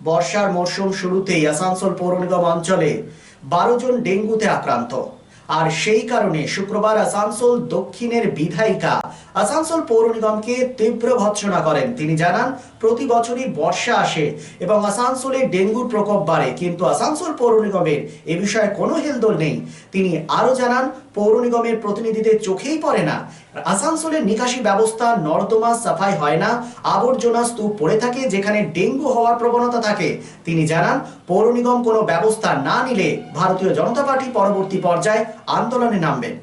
বর্ষার মরশুম শুরুতেই আসানসোল পৌর নিগম অঞ্চলে 12 জন ডেঙ্গুতে আক্রান্ত। আর সেই কারণে শুক্রবার আসানসোল দক্ষিণের বিধায়িকা আসানসোল পৌর নিগমকে তীব্র ভর্ৎসনা করেন। তিনি জানান, প্রতি বছরই বর্ষা আসে এবং আসানসোলে ডেঙ্গুর প্রকোপ বাড়ে, কিন্তু আসানসোল পৌর নিগমের এ বিষয়ে কোনো হেলদোল নেই। তিনি আরো জানান, পৌর নিগমের প্রতিনিধিদের চোখেই পড়ে না আসানসোলের নিকাশি ব্যবস্থা, নর্দমা সাফাই হয় না, আবর্জনা স্তূপ পড়ে থাকে যেখানে ডেঙ্গু হওয়ার প্রবণতা থাকে। তিনি জানান, পৌর নিগম কোনো ব্যবস্থা না নিলে ভারতীয় জনতা পার্টি পরবর্তী পর্যায়ে আন্দোলনে নামবেন।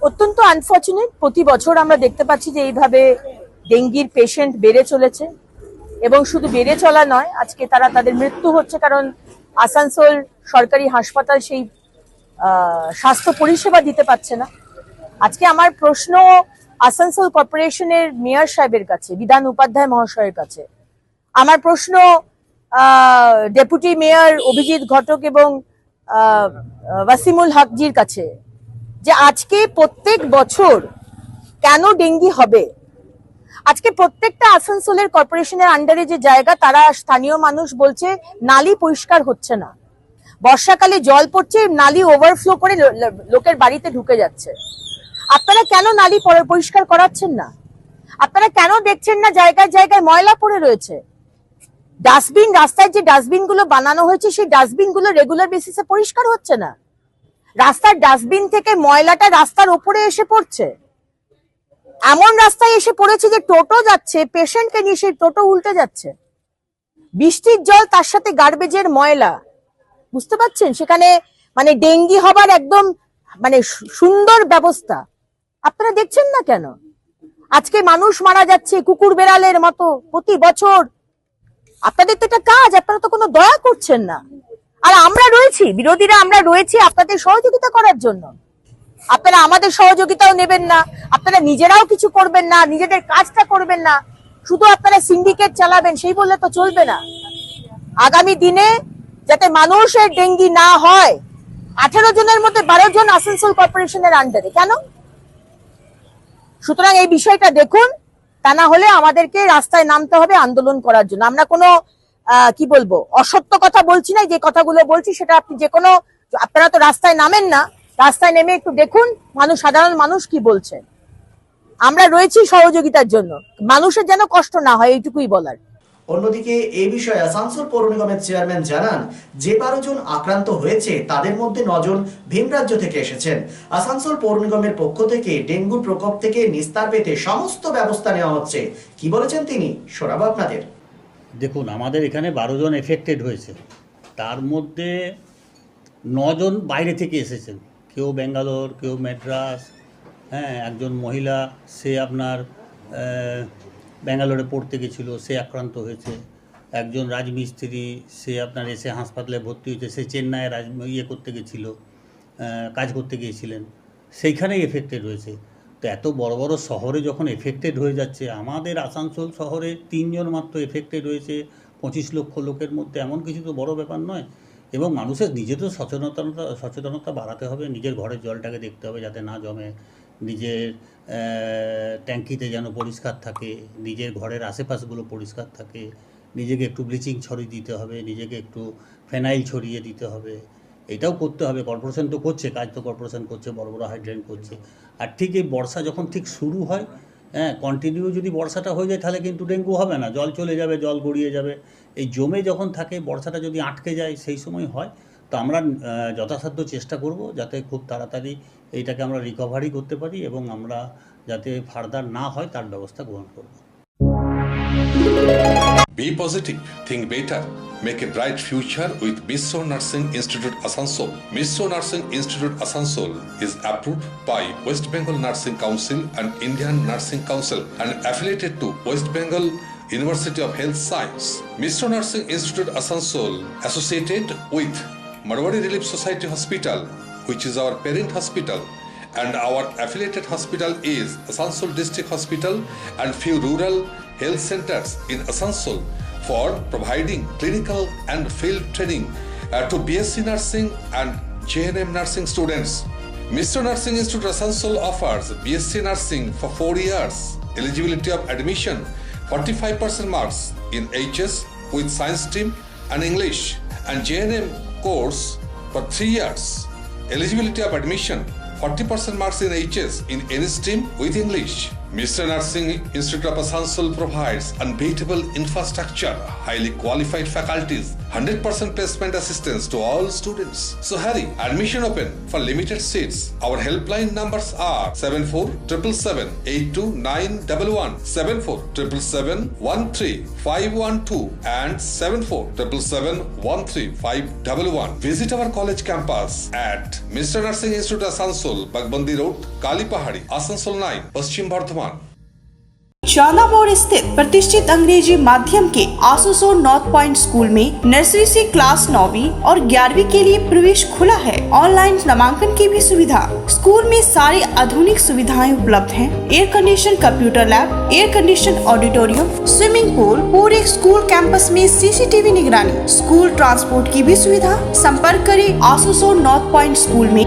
অত্যন্ত আনফর্চুনেট, প্রতি বছর আমরা দেখতে পাচ্ছি যে এইভাবে ডেঙ্গির পেশেন্ট বেড়ে চলেছে এবং শুধু বেড়ে চলা নয়, আজকে তাদের মৃত্যু হচ্ছে, কারণ আসানসোল সরকারি হাসপাতাল সেই স্বাস্থ্য পরিষেবা দিতে পারছে না। আজকে আমার প্রশ্ন আসানসোল কর্পোরেশনের মেয়র সাহেবের কাছে, বিধান উপাধ্যায় মহাশয়ের কাছে। আমার প্রশ্ন ডেপুটি মেয়র অভিজিৎ ঘটক এবং ওয়াসিমুল হকজির কাছে, যে আজকে প্রত্যেক বছর কেন ডেঙ্গি হবে? আজকে প্রত্যেকটা আসানসোলের কর্পোরেশনের আন্ডারে যে জায়গা, তারা স্থানীয় মানুষ বলছে নালী পরিষ্কার হচ্ছে না, বর্ষাকালে জল পড়ছে, নালী ওভারফ্লো করে লোকের বাড়িতে ঢুকে যাচ্ছে। আপনারা কেন নালী পরিষ্কার করাচ্ছেন না? আপনারা কেন দেখছেন না জায়গায় জায়গায় ময়লা পড়ে রয়েছে? ডাস্টবিন, রাস্তায় যে ডাস্টবিন গুলো বানানো হয়েছে, সেই ডাস্টবিন গুলো রেগুলার বেসিসে পরিষ্কার হচ্ছে না। রাস্তার ডাস্টবিন থেকে ময়লাটা রাস্তার উপরে এসে পড়ছে, এমন রাস্তায় এসে পড়েছে যে টোটো যাচ্ছে, পেশেন্টকে নিয়ে সেই টোটো উল্টে যাচ্ছে। বৃষ্টির জল, তার সাথে গার্বেজের ময়লা, বুঝতে পারছেন? সেখানে মানে ডেঙ্গি হবার একদম মানে সুন্দর ব্যবস্থা আপনারা দেখছেন না কেন? আজকে মানুষ মারা যাচ্ছে কুকুর বেড়ালের মতো প্রতি বছর। আপনাদের তো এটা কাজ, আপনারা তো কোনো দয়া করছেন না। আর আমরা রয়েছি, বিরোধীরা আমরা রয়েছি আপনাদের সহযোগিতা করার জন্য। আপনারা আমাদের সহযোগিতাও নেবেন না, আপনারা নিজেরাও কিছু করবেন না, নিজেদের কাজটা করবেন না, শুধু আপনারা সিন্ডিকেট চালাবেন, সেই বললে তো চলবে না। আগামী দিনে যাতে মানুষের ডেঙ্গি না হয়, 18 জনের মধ্যে 12 জন আসানসোল কর্পোরেশনের আন্ডারে, কেন? সুতরাং এই বিষয়টা দেখুন, তা না হলে আমাদেরকে রাস্তায় নামতে হবে আন্দোলন করার জন্য। আমরা কোনো কি বলবো, অসত্য কথা বলছি না, যে কথাগুলো বলছি সেটা আপনি যে কোনো, আপনারা তো রাস্তায় নামেন না, রাস্তায় নেমে একটু দেখুন সাধারণ মানুষ কি বলছে। আমরা রয়েছি সহযোগিতার জন্য, মানুষের যেন কষ্ট না হয়, এইটুকুই বলার। অন্যদিকে এই বিষয়ে আসানসোল পৌর নিগমের চেয়ারম্যান জানান, যে 12 জন আক্রান্ত হয়েছে তাদের মধ্যে 9 জন ভিন রাজ্য থেকে এসেছেন। আসানসোল পৌর নিগমের পক্ষ থেকে ডেঙ্গুর প্রকোপ থেকে নিস্তার পেতে সমস্ত ব্যবস্থা নেওয়া হচ্ছে। কি বলেছেন তিনি, শোনাবো আপনাদের। দেখুন, আমাদের এখানে 12 জন এফেক্টেড হয়েছে, তার মধ্যে 9 জন বাইরে থেকে এসেছেন, কেউ ব্যাঙ্গালোর, কেউ ম্যাড্রাস। হ্যাঁ, একজন মহিলা, সে আপনার ব্যাঙ্গালোরে পড়তে গেছিল, সে আক্রান্ত হয়েছে। একজন রাজমিস্ত্রি, সে আপনার এসে হাসপাতালে ভর্তি হয়েছে, সে চেন্নাইয়ে করতে গেছিল, কাজ করতে গিয়েছিলেন, সেইখানেই এফেক্টেড হয়েছে। তো এত বড় বড় শহরে যখন এফেক্টেড হয়ে যাচ্ছে, আমাদের আসানসোল শহরে 3 জন মাত্র এফেক্টেড হয়েছে 25 লক্ষ লোকের মধ্যে, এমন কিছু তো বড় ব্যাপার নয়। এবং মানুষের নিজেদের সচেতনতা বাড়াতে হবে, নিজের ঘরের জলটাকে দেখতে হবে যাতে না জমে, নিজের ট্যাঙ্কিতে যেন পরিষ্কার থাকে, নিজের ঘরের আশেপাশগুলো পরিষ্কার থাকে, নিজেকে একটু ব্লিচিং ছড়িয়ে দিতে হবে, নিজেকে একটু ফেনাইল ছড়িয়ে দিতে হবে। এটাও করতে হবে, কর্পোরেশন তো করছে, কাজ তো কর্পোরেশন করছে, বড় বড় হাইড্রেন করছে। আর ঠিক এই বর্ষা যখন ঠিক শুরু হয়, হ্যাঁ, কন্টিনিউ যদি বর্ষাটা হয়ে যায় তাহলে কিন্তু ডেঙ্গু হবে না, জল চলে যাবে, জল গড়িয়ে যাবে। এই জমে যখন থাকে, বর্ষাটা যদি আটকে যায় সেই সময় হয়। তো আমরা যথাসাধ্য চেষ্টা করব যাতে খুব তাড়াতাড়ি এইটাকে আমরা রিকভারি করতে পারি এবং আমরা যাতে ফার্দার না হয় তার ব্যবস্থা গ্রহণ করব। Be positive, think better, make a bright future with Misso Nursing Institute Asansol. Misso Nursing Institute Asansol is approved by West Bengal Nursing Council and Indian Nursing Council and affiliated to West Bengal University of Health Science. Misso Nursing Institute Asansol associated with Marwari Relief Society Hospital, which is our parent hospital, and our affiliated hospital is Asansol District Hospital and few rural health centers in Asansol for providing clinical and field training to BSc Nursing and JNM Nursing students. Misso Nursing Institute Asansol offers BSc Nursing for 4 years. Eligibility of admission 45% marks in HS with science stream and English, and JNM course for 3 years. Eligibility of admission 40% marks in HS in any stream with English. Mr. Nursing Institute of Asansol provides unbeatable infrastructure, highly qualified faculties, 100% placement assistance to all students. So hurry, admission open for limited seats. Our helpline numbers are 7477782911, 7477713512 and 7477713511. Visit our college campus at Mr. Nursing Institute Asansol, Bagbandi Road, Kalipahari, Asansol 9, Paschim Bardhaman. चांदा मोड़ स्थित प्रतिष्ठित अंग्रेजी माध्यम के आसुसोर north point school में nursery से class 9वीं और 11वीं के लिए प्रवेश खुला है। ऑनलाइन नामांकन की भी सुविधा। स्कूल में सारी आधुनिक सुविधाएं उपलब्ध हैं। Air condition computer lab, air condition auditorium, swimming pool, पूरे स्कूल कैंपस में CCTV निगरानी, स्कूल ट्रांसपोर्ट की भी सुविधा। संपर्क करें आसुसोर नॉर्थ पॉइंट स्कूल में।